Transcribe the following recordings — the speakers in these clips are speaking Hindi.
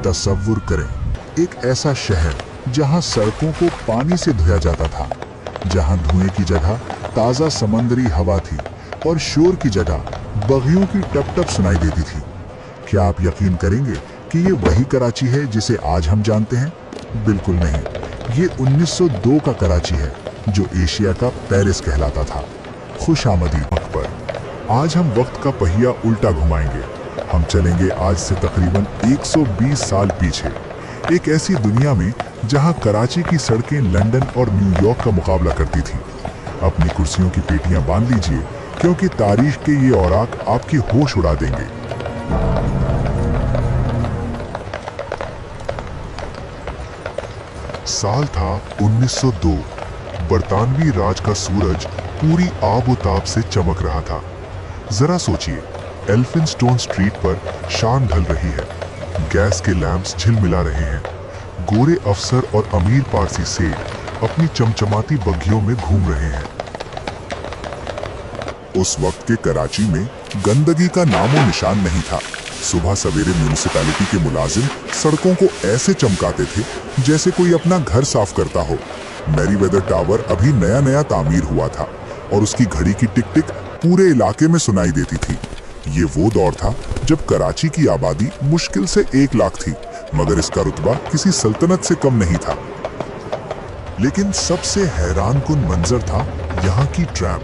तसव्वुर करें, एक ऐसा शहर जहां सड़कों को पानी से धोया जाता था, जहां धुएं की जगह ताज़ा समंदरी हवा थी और शोर की जगह बगियों की टप-टप सुनाई देती थी। क्या आप यकीन करेंगे कि ये वही कराची है जिसे आज हम जानते हैं? बिल्कुल नहीं, ये 1902 का कराची है जो एशिया का पेरिस कहलाता था। खुशामदीद वक्त पर आज हम वक्त का पहिया उल्टा घुमाएंगे। हम चलेंगे आज से तकरीबन 120 साल पीछे, एक ऐसी दुनिया में जहां कराची की सड़कें लंदन और न्यूयॉर्क का मुकाबला करती थी। अपनी कुर्सियों की पेटियां बांध लीजिए, क्योंकि तारीख के ये औराक आपकी होश उड़ा देंगे। साल था 1902। बरतानवी राज का सूरज पूरी आबोताब से चमक रहा था। जरा सोचिए, एल्फिनस्टोन स्ट्रीट पर शाम ढल रही है, गैस के लैंप्स झिलमिला रहे हैं, गोरे अफसर और अमीर पारसी सेठ अपनी चमचमाती बग्गियों में घूम रहे हैं। उस वक्त के कराची में गंदगी का नामो निशान नहीं था। सुबह सवेरे म्यूनिसिपैलिटी के मुलाजिम सड़कों को ऐसे चमकाते थे जैसे कोई अपना घर साफ करता हो। मैरीवेदर टावर अभी नया नया तामीर हुआ था और उसकी घड़ी की टिक टिक पूरे इलाके में सुनाई देती थी। ये वो दौर था जब कराची की आबादी मुश्किल से 1 लाख थी, मगर इसका रुतबा किसी सल्तनत से कम नहीं था। लेकिन सबसे हैरानकुन मंजर था यहाँ की ट्रैम।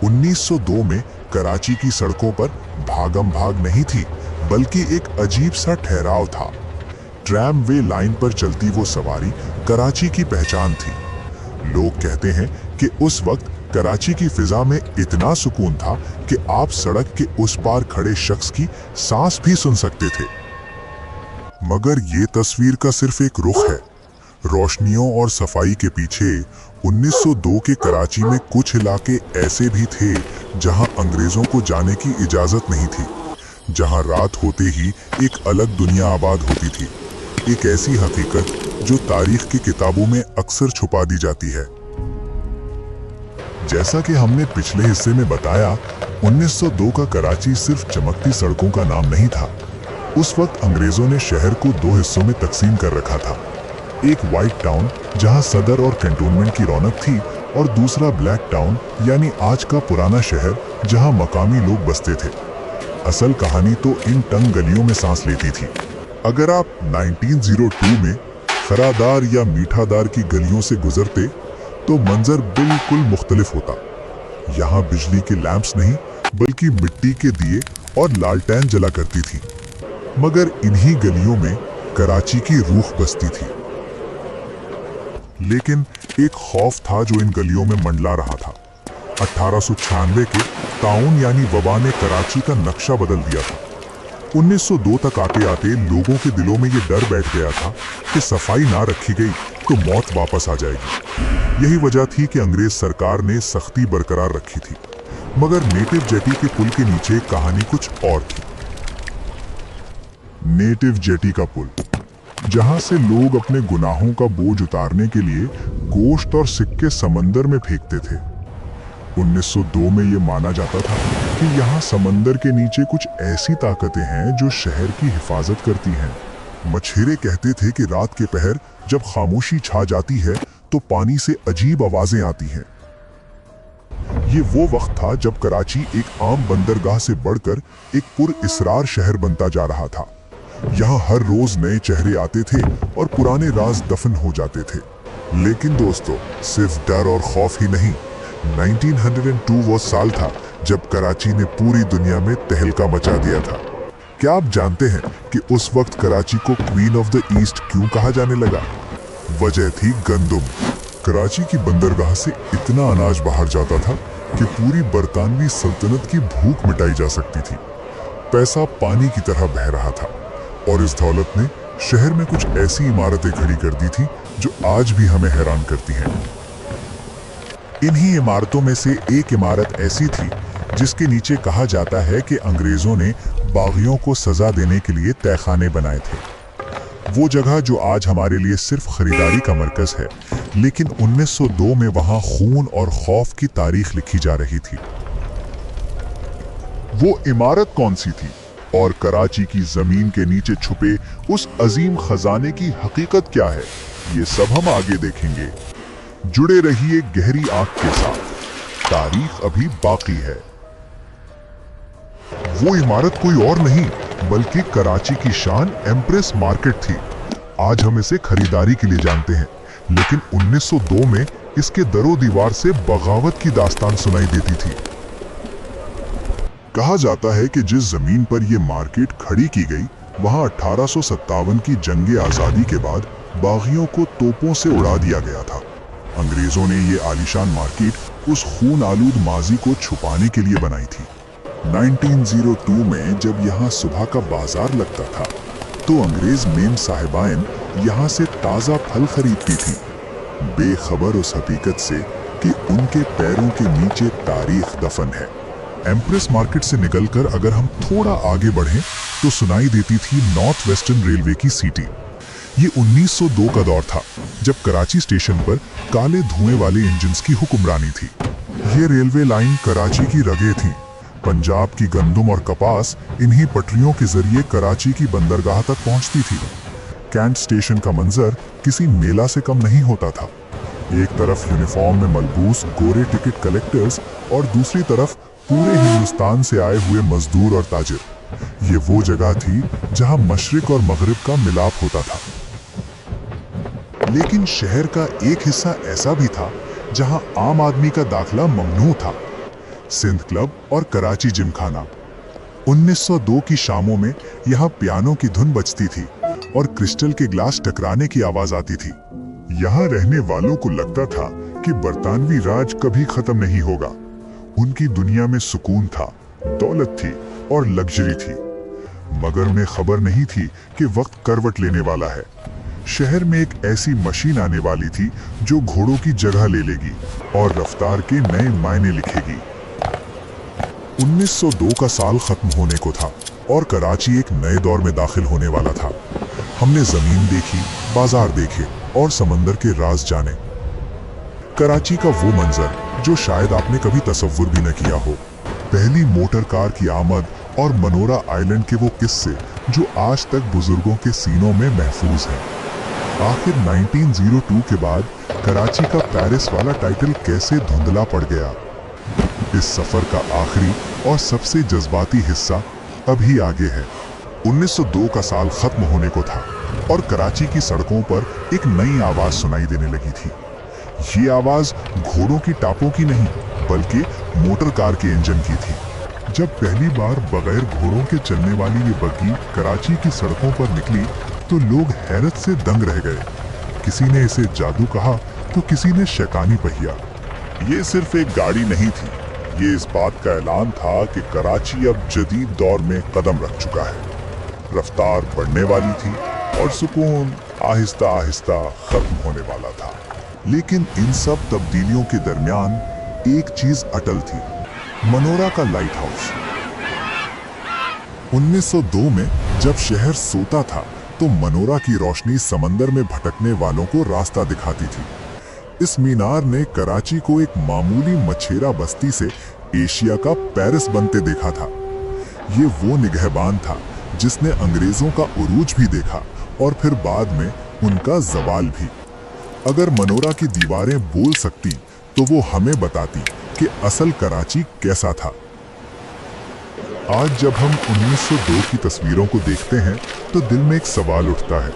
1902 में कराची की सड़कों पर भागम भाग नहीं थी, बल्कि एक अजीब सा ठहराव था। ट्रैम वे लाइन पर चलती वो सवारी कराची की पहचान थी। लोग कहते हैं कि उस वक्त कराची की फिजा में इतना सुकून था कि आप सड़क के उस पार खड़े शख्स की सांस भी सुन सकते थे। मगर ये तस्वीर का सिर्फ एक रुख है। रोशनियों और सफाई के पीछे 1902 के कराची में कुछ इलाके ऐसे भी थे जहां अंग्रेजों को जाने की इजाजत नहीं थी, जहां रात होते ही एक अलग दुनिया आबाद होती थी, एक ऐसी हकीकत जो तारीख की किताबों में अक्सर छुपा दी जाती है। जैसा कि हमने पिछले हिस्से में बताया, 1902 का कराची सिर्फ चमकती सड़कों का नाम नहीं था। उस वक्त अंग्रेजों ने शहर को 2 हिस्सों में तकसीम कर रखा था। एक व्हाइट टाउन जहां सदर और कैंटोनमेंट की रौनक थी, और दूसरा ब्लैक टाउन यानी आज का पुराना शहर जहां मकामी लोग बसते थे। असल कहानी तो इन तंग गलियों में सांस लेती थी। अगर आप 1902 में खरादार या मीठादार की गलियों से गुजरते तो मंजर बिल्कुल मुख्तलिफ होता। यहाँ बिजली के लैंप्स नहीं, बल्कि मिट्टी के दिए और लालटेन जला करती थी। मगर इन्हीं गलियों में कराची की रूह बसती थी। लेकिन एक खौफ था जो इन गलियों में मंडला रहा था। 1896 के ताउन यानी वबा ने कराची का नक्शा बदल दिया था। 1902 तक आते आते लोगों के दिलों में ये डर बैठ गया था कि सफाई ना रखी गई तो मौत वापस आ जाएगी। यही वजह थी कि अंग्रेज सरकार ने सख्ती बरकरार रखी थी। मगर नेटिव जेटी के पुल के नीचे कहानी कुछ और थी। नेटिव जेटी का पुल, जहां से लोग अपने गुनाहों का बोझ उतारने के लिए गोश्त और सिक्के समंदर में फेंकते थे। 1902 में ये माना जाता था कि यहाँ समंदर के नीचे कुछ ऐसी ताकतें हैं जो शहर की हिफाजत करती हैं। मछेरे कहते थे कि रात के पहर जब खामोशी छा जाती है तो पानी से अजीब आवाजें आती हैं। ये वो वक्त था जब कराची एक आम बंदरगाह से बढ़कर एक पुरइसरार शहर बनता जा रहा था। यहाँ हर रोज नए चेहरे आते थे और पुराने राज दफन हो जाते थे। लेकिन दोस्तों, सिर्फ डर और खौफ ही नहीं, 1902 वो साल था जब कराची ने पूरी दुनिया में तहलका मचा दिया था। क्या आप जानते हैं कि उस वक्त कराची को क्वीन ऑफ द ईस्ट क्यों कहा जाने लगा? वजह थी गंदुम। कराची की बंदरगाह से इतना अनाज बाहर जाता था कि पूरी बरतानवी सल्तनत की भूख मिटाई जा सकती थी। पैसा पानी की तरह बह रहा था और इस दौलत ने शहर में कुछ ऐसी इमारतें खड़ी कर दी थी जो आज भी हमें हैरान करती हैं। इन्हीं इमारतों में से एक इमारत ऐसी थी जिसके नीचे कहा जाता है कि अंग्रेजों ने बागियों को सजा देने के लिए तहखाने बनाए थे। वो जगह जो आज हमारे लिए सिर्फ खरीदारी का मरकज है, लेकिन 1902 में वहां खून और खौफ की तारीख लिखी जा रही थी। वो इमारत कौन सी थी? और कराची की जमीन के नीचे छुपे उस अजीम खजाने की हकीकत क्या है, ये सब हम आगे देखेंगे। जुड़े रहिए गहरी आंख के साथ, तारीख अभी बाकी है। वो इमारत कोई और नहीं बल्कि कराची की शान एम्प्रेस मार्केट थी। आज हम इसे खरीदारी के लिए जानते हैं, लेकिन 1902 में इसके दरो दीवार से बगावत की दास्तान सुनाई देती थी। कहा जाता है कि जिस जमीन पर यह मार्केट खड़ी की गई, वहां 1857 की जंगे आजादी के बाद बागियों को तोपों से उड़ा दिया गया था। अंग्रेजों ने ये आलीशान मार्केट उस खून आलूद माजी को छुपाने के लिए बनाई थी। 1902 में जब यहाँ सुबह का बाजार लगता था, तो अंग्रेज मेम साहिबाइन यहाँ से ताज़ा फल खरीदती थी, बेखबर उस हकीकत से कि उनके पैरों के नीचे तारीख दफन है। एम्प्रेस मार्केट से निकलकर अगर हम थोड़ा आगे बढ़ें तो सुनाई देती थी नॉर्थ वेस्टर्न रेलवे की सीटी। ये 1902 का दौर था जब कराची स्टेशन पर काले धुएं वाले इंजन्स की हुक्मरानी थी। ये रेलवे लाइन कराची की रगें थीं। पंजाब की गंदुम और कपास इन्हीं पटरियों के जरिए कराची की बंदरगाह तक पहुंचती थी। कैंट स्टेशन का मंजर किसी मेला से कम नहीं होता था। एक तरफ यूनिफॉर्म में मलबूस गोरे टिकट कलेक्टर्स और दूसरी तरफ पूरे हिंदुस्तान से आए हुए मजदूर और ताजिर। ये वो जगह थी जहां मशरिक और मगरिब का मिलाप होता था। लेकिन शहर का एक हिस्सा ऐसा भी था जहां आम आदमी का दाखला ममनू था। सिंध क्लब और कराची जिमखाना। 1902 की शामों में यहाँ पियानो की धुन बजती थी और क्रिस्टल के ग्लास टकराने की आवाज आती थी। यहाँ रहने वालों को लगता था कि बरतानवी राज कभी खत्म नहीं होगा। उनकी दुनिया में सुकून था, दौलत थी और लग्जरी थी, मगर उन्हें खबर नहीं थी कि वक्त करवट लेने वाला है। शहर में एक ऐसी मशीन आने वाली थी जो घोड़ों की जगह ले लेगी और रफ्तार के नए मायने लिखेगी। 1902 का साल खत्म होने को था और कराची एक नए दौर में दाखिल होने वाला था। हमने जमीन देखी, बाजार देखे और समंदर के राज जाने। कराची का वो मंजर जो शायद आपने कभी तसव्वुर भी न किया हो। पहली मोटर कार की आमद और मनोरा आइलैंड के वो किस्से जो आज तक बुजुर्गों के सीनों में महफूज हैं। आखिर 1902 के बाद कराची का पेरिस वाला टाइटल कैसे धुंधला पड़ गया। इस सफर का आखिरी और सबसे जज्बाती हिस्सा अभी आगे है। 1902 का साल खत्म होने को था और कराची की सड़कों पर एक नई आवाज सुनाई देने लगी थी। ये आवाज घोड़ों की टापों की नहीं बल्कि मोटर कार के इंजन की थी। जब पहली बार बगैर घोड़ों के चलने वाली ये बग्गी कराची की सड़कों पर निकली तो लोग हैरत से दंग रह गए। किसी ने इसे जादू कहा तो किसी ने शैतानी पहिया। ये सिर्फ एक गाड़ी नहीं थी, ये इस बात का ऐलान था कि कराची अब जदीद दौर में कदम रख चुका है। रफ्तार बढ़ने वाली थी और सुकून आहिस्ता आहिस्ता खत्म होने वाला था। लेकिन इन सब तब्दीलियों के दरमियान एक चीज अटल थी, मनोरा का लाइट हाउस। 1902 में जब शहर सोता था तो मनोरा की रोशनी समंदर में भटकने वालों को रास्ता दिखाती थी। इस मीनार ने कराची को एक मामूली मछेरा बस्ती से एशिया का पेरिस बनते देखा था। ये वो निगहबान था जिसने अंग्रेजों का उरूज भी देखा और फिर बाद में उनका जवाल भी। अगर मनोरा की दीवारें बोल सकती तो वो हमें बताती कि असल कराची कैसा था। आज जब हम 1902 की तस्वीरों को देखते हैं तो दिल में एक सवाल उठता है,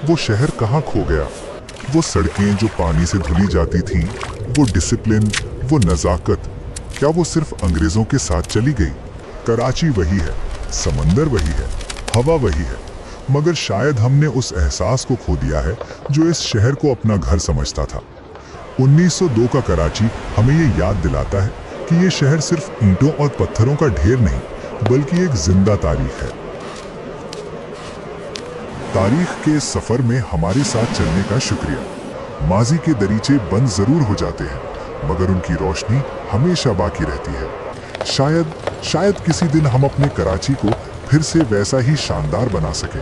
वो शहर कहाँ खो गया? वो सड़कें जो पानी से धुली जाती थीं, वो डिसिप्लिन, वो नज़ाकत, क्या वो सिर्फ अंग्रेजों के साथ चली गई? कराची वही है, समंदर वही है, हवा वही है, मगर शायद हमने उस एहसास को खो दिया है जो इस शहर को अपना घर समझता था। 1902 का कराची हमें ये याद दिलाता है कि ये शहर सिर्फ ईंटों और पत्थरों का ढेर नहीं बल्कि एक जिंदा तारीख है। तारीख के सफर में हमारे साथ चलने का शुक्रिया। माजी के दरीचे बंद जरूर हो जाते हैं मगर उनकी रोशनी हमेशा बाकी रहती है। शायद किसी दिन हम अपने कराची को फिर से वैसा ही शानदार बना सकें।